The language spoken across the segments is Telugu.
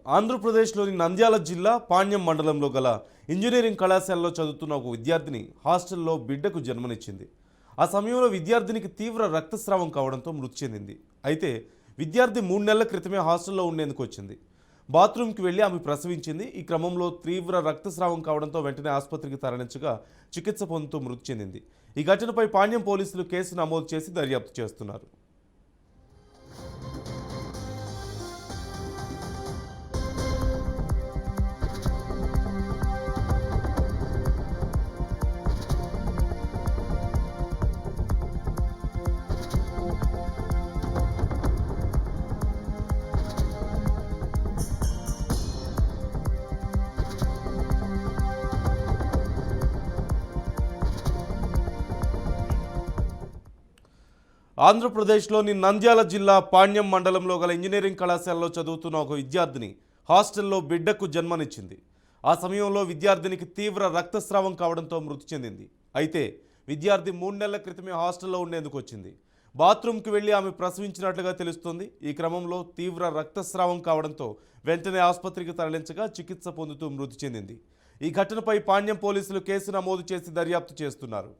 ఆంధ్రప్రదేశ్లోని నంద్యాల జిల్లా పాణ్యం మండలంలో గల ఇంజనీరింగ్ కళాశాలలో చదువుతున్న ఒక విద్యార్థిని హాస్టల్లో బిడ్డకు జన్మనిచ్చింది. ఆ సమయంలో విద్యార్థినికి తీవ్ర రక్తస్రావం కావడంతో మృతి చెందింది. అయితే విద్యార్థి 3 నెలల క్రితమే హాస్టల్లో ఉండేందుకు వచ్చింది. బాత్రూంకి వెళ్లి ఆమె ప్రసవించింది. ఈ క్రమంలో తీవ్ర రక్తస్రావం కావడంతో వెంటనే ఆసుపత్రికి తరలించగా చికిత్స పొందుతూ మృతి చెందింది. ఈ ఘటనపై పాణ్యం పోలీసులు కేసు నమోదు చేసి దర్యాప్తు చేస్తున్నారు. ఆంధ్రప్రదేశ్లోని నంద్యాల జిల్లా పాణ్యం మండలంలో గల ఇంజనీరింగ్ కళాశాలలో చదువుతున్న ఒక విద్యార్థిని హాస్టల్లో బిడ్డకు జన్మనిచ్చింది. ఆ సమయంలో విద్యార్థినికి తీవ్ర రక్తస్రావం కావడంతో మృతి చెందింది. అయితే విద్యార్థి 3 నెలల క్రితమే హాస్టల్లో ఉండేందుకు వచ్చింది. బాత్రూంకి వెళ్లి ఆమె ప్రసవించినట్లుగా తెలుస్తోంది. ఈ క్రమంలో తీవ్ర రక్తస్రావం కావడంతో వెంటనే ఆసుపత్రికి తరలించగా చికిత్స పొందుతూ మృతి చెందింది. ఈ ఘటనపై పాణ్యం పోలీసులు కేసు నమోదు చేసి దర్యాప్తు చేస్తున్నారు.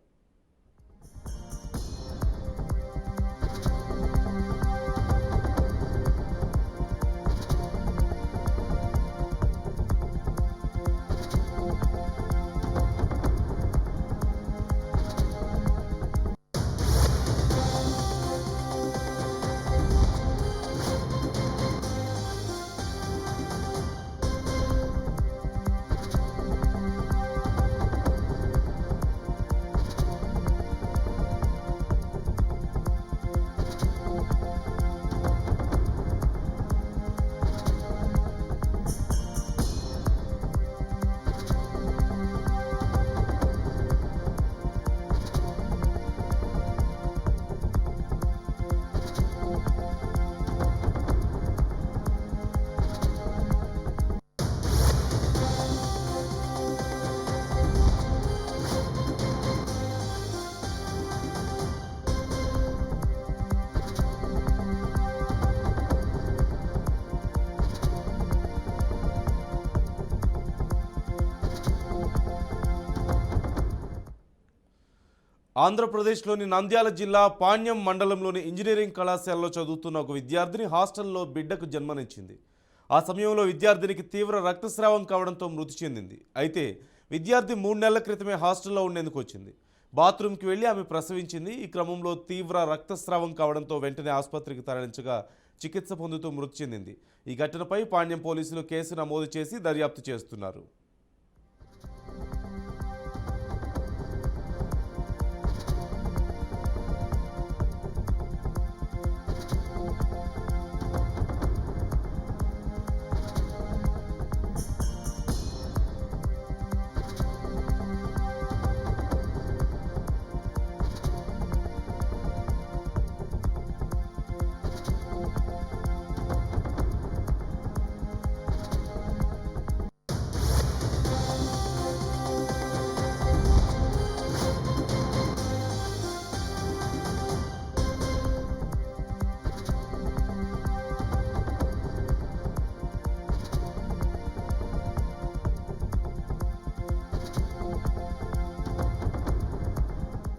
ఆంధ్రప్రదేశ్లోని నంద్యాల జిల్లా పాణ్యం మండలంలోని ఇంజనీరింగ్ కళాశాలలో చదువుతున్న ఒక విద్యార్థిని హాస్టల్లో బిడ్డకు జన్మనిచ్చింది. ఆ సమయంలో విద్యార్థినికి తీవ్ర రక్తస్రావం కావడంతో మృతి చెందింది. అయితే విద్యార్థి 3 నెలల క్రితమే హాస్టల్లో ఉండేందుకు వచ్చింది. బాత్రూంకి వెళ్లి ఆమె ప్రసవించింది. ఈ క్రమంలో తీవ్ర రక్తస్రావం కావడంతో వెంటనే ఆసుపత్రికి తరలించగా చికిత్స పొందుతూ మృతి చెందింది. ఈ ఘటనపై పాణ్యం పోలీసులు కేసు నమోదు చేసి దర్యాప్తు చేస్తున్నారు.